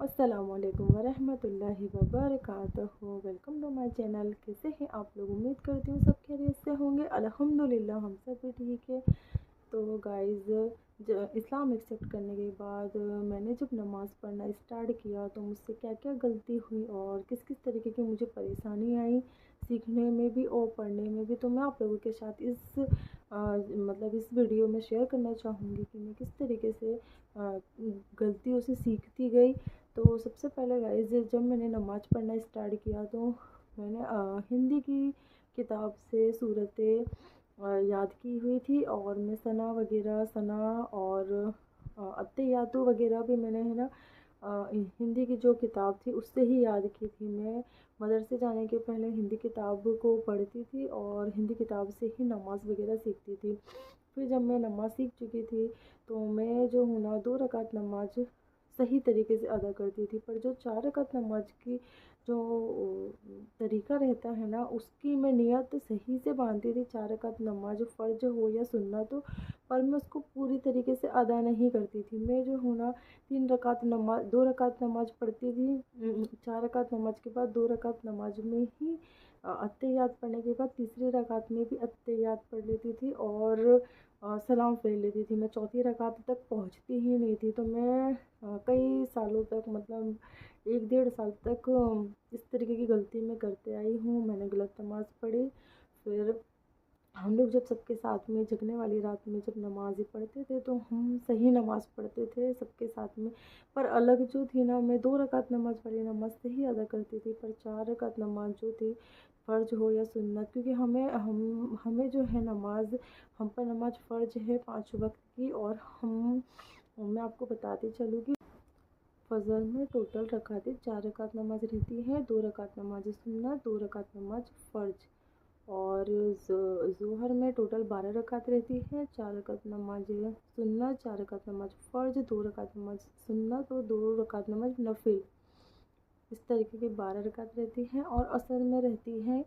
अस्सलामुअलैकुम वरहमतुल्लाहि वबरकातुहू। Welcome to my channel. कैसे हैं आप लोग? उम्मीद करती हूँ सब खैरियत से होंगे। अल्हम्दुलिल्लाह हम सब भी ठीक है। तो गाइज़, इस्लाम एक्सेप्ट करने के बाद मैंने जब नमाज़ पढ़ना स्टार्ट किया तो मुझसे क्या क्या गलती हुई और किस किस तरीके की मुझे परेशानी आई सीखने में भी और पढ़ने में भी, तो मैं आप लोगों के साथ इस वीडियो में शेयर करना चाहूँगी कि मैं किस तरीके से गलतियों से सीखती गई। तो सबसे पहले गाइज़, जब मैंने नमाज़ पढ़ना स्टार्ट किया तो मैंने हिंदी की किताब से सूरतें याद की हुई थी और मैं सना और अत्तहियातु वगैरह भी मैंने है ना हिंदी की जो किताब थी उससे ही याद की थी। मैं मदरसे जाने के पहले हिंदी किताब को पढ़ती थी और हिंदी किताब से ही नमाज़ वगैरह सीखती थी। फिर जब मैं नमाज़ सीख चुकी थी तो मैं जो हूँ ना 2 रकात नमाज सही तरीके से अदा करती थी, पर जो 4 रकात नमाज की जो तरीका रहता है ना उसकी मैं नियत सही से बांधती थी। 4 रकात नमाज फ़र्ज हो या सुन्नत हो, पर मैं उसको पूरी तरीके से अदा नहीं करती थी। मैं जो हूँ ना 3 रकात नमाज 2 रकात नमाज पढ़ती थी। 4 रकात नमाज के बाद 2 रकात नमाज में ही अत्तहियात पढ़ने के बाद तीसरी रकात में भी अत्तहियात पढ़ लेती थी और सलाम फेर लेती थी। मैं चौथी रकात तक पहुंचती ही नहीं थी। तो मैं कई सालों तक, मतलब 1 डेढ़ साल तक इस तरीके की गलती मैं करते आई हूँ। मैंने गलत नमाज़ पढ़ी। फिर हम लोग जब सबके साथ में जगने वाली रात में जब नमाज़ पढ़ते थे तो हम सही नमाज़ पढ़ते थे सबके साथ में। पर अलग जो थी ना, मैं 2 रकात नमाज़ वाली नमाज़ सही अदा करती थी, पर 4 रकात नमाज़ जो थी फ़र्ज हो या सुन्नत, क्योंकि हमें जो है नमाज, हम पर नमाज फ़र्ज है 5 वक्त की। और मैं आपको बताती चलूँ कि फ़जर में टोटल रकातें 4 रकात नमाज रहती है, 2 रकात नमाज सुन्नत, 2 रकात नमाज फ़र्ज। और ज़ोहर में टोटल 12 रकात रहती है, 4 रकात नमाज सुन्नत, 4 रकात नमाज फ़र्ज, 2 रकात नमाज सुन्नत और 2 रकात नमाज नफिल। इस तरीके की 12 रकात रहती हैं। और असर में रहती है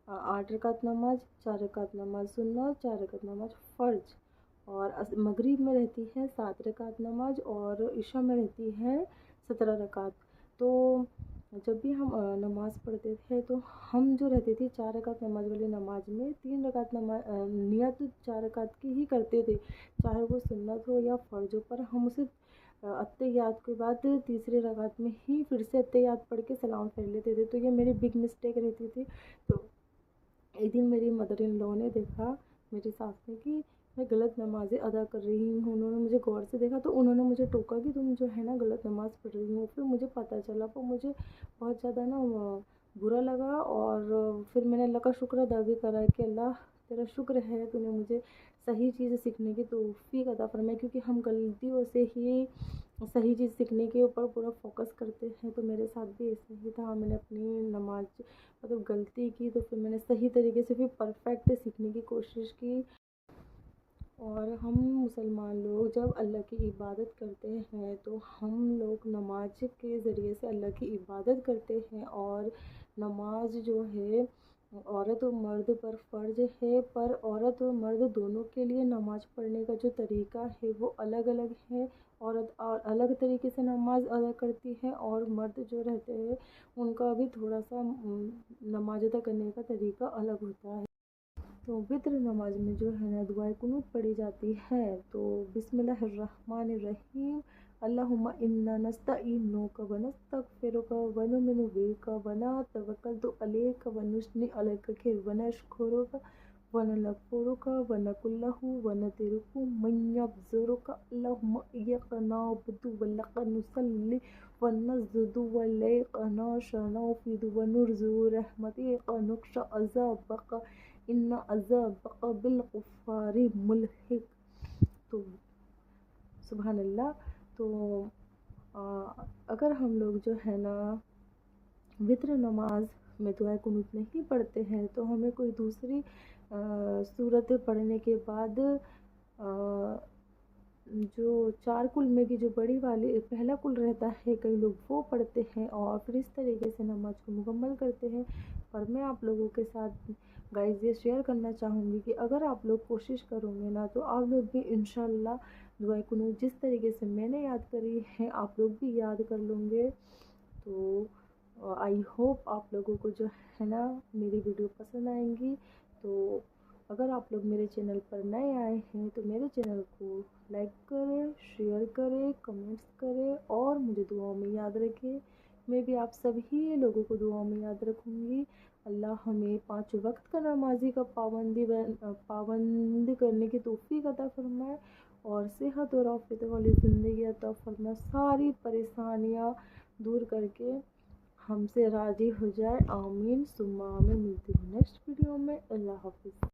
8 रकात नमाज, 4 रकात नमाज सुन्नत, 4 रकात नमाज फ़र्ज। और मगरिब में रहती है 7 रकात नमाज और इशा में रहती है 17 रकात। तो जब भी हम नमाज़ पढ़ते थे तो हम जो रहती थी 4 रकात नमाज वाली नमाज में 3 रकात नमाज नियत 4 रकात की ही करते थे, चाहे वो सुन्नत हो या फ़र्ज हो। पर हम उसे अत्तहियात के बाद तीसरे रकात में ही फिर से अत्तहियात पढ़ के सलाम फेर लेते थे। तो ये मेरी बिग मिस्टेक रहती थी। तो एक दिन मेरी मदर इन लॉ ने देखा, मेरी सास ने, कि मैं गलत नमाज़ें अदा कर रही हूँ। उन्होंने मुझे गौर से देखा तो उन्होंने मुझे टोका कि तुम जो है ना गलत नमाज़ पढ़ रही हो। फिर मुझे पता चला, तो मुझे बहुत ज़्यादा ना बुरा लगा। और फिर मैंने अल्लाह का शुक्र अदा भी करा कि अल्लाह तेरा शुक्र है, तूने मुझे सही चीज़ सीखने की तौफ़ीक अता फरमाई, क्योंकि हम गलतियों से ही सही चीज़ सीखने के ऊपर पूरा फ़ोकस करते हैं। तो मेरे साथ भी ऐसा ही था। मैंने अपनी नमाज मतलब गलती की तो फिर मैंने सही तरीके से फिर परफेक्ट सीखने की कोशिश की। और हम मुसलमान लोग जब अल्लाह की इबादत करते हैं तो हम लोग नमाज के ज़रिए से अल्लाह की इबादत करते हैं। और नमाज जो है औरत और मर्द पर फ़र्ज है, पर औरत और मर्द दोनों के लिए नमाज पढ़ने का जो तरीका है वो अलग अलग है। औरत और अलग तरीके से नमाज अदा करती है और मर्द जो रहते हैं उनका भी थोड़ा सा नमाज अदा करने का तरीका अलग होता है। तो वित्र नमाज में जो है ना दुआए कुनूत पढ़ी जाती है। तो बिस्मिल्लाहिर्रहमानिर्रहीम, अल्लाहुम्मा इन्ना नस्तईनुका व नस्तगफिरुका व नुमिनु बिका व नतवक्कलु अलैका व नुस्नी अलैका व नशकुरुका व नगफिरुका व नकुल्लहु व नतरुकु मन यब्जुरुका, अल्लाहुम्मा इय्याका नअबुदु व लका नुसल्ली व नस्जुदु व इलैका नशअ व नुरजु रहमतिका नुख्शा अज़ाबका इन्ना अज़ाबका बिलकुफ़ारि मुल्हिक। तो सुबहान अल्लाह। तो अगर हम लोग जो है ना वित्र नमाज में दुआ कुनूत नहीं पढ़ते हैं तो हमें कोई दूसरी सूरतें पढ़ने के बाद जो 4 कुल में की जो बड़ी वाली पहला कुल रहता है, कई लोग वो पढ़ते हैं और फिर इस तरीके से नमाज को मुकम्मल करते हैं। पर मैं आप लोगों के साथ गाइस ये शेयर करना चाहूँगी कि अगर आप लोग कोशिश करोगे ना तो आप लोग भी इंशाल्लाह दुआए कुनूत जिस तरीके से मैंने याद करी है आप लोग भी याद कर लोगे। तो आई होप आप लोगों को जो है ना मेरी वीडियो पसंद आएंगी। तो अगर आप लोग मेरे चैनल पर नए आए हैं तो मेरे चैनल को लाइक करें, शेयर करें, कमेंट्स करें और मुझे दुआओं में याद रखें। मैं भी आप सभी लोगों को दुआओं में याद रखूँगी। अल्लाह हमें 5 वक्त का नमाजी का पाबंद करने की तौफीक अता फरमाए और सेहत और आफियत वाली ज़िंदगी अता फरमाए, सारी परेशानियाँ दूर करके हमसे राज़ी हो जाए। आमीन सुम्मा आमीन। मिलती हूँ नेक्स्ट वीडियो में। अल्लाह हाफ़िज़।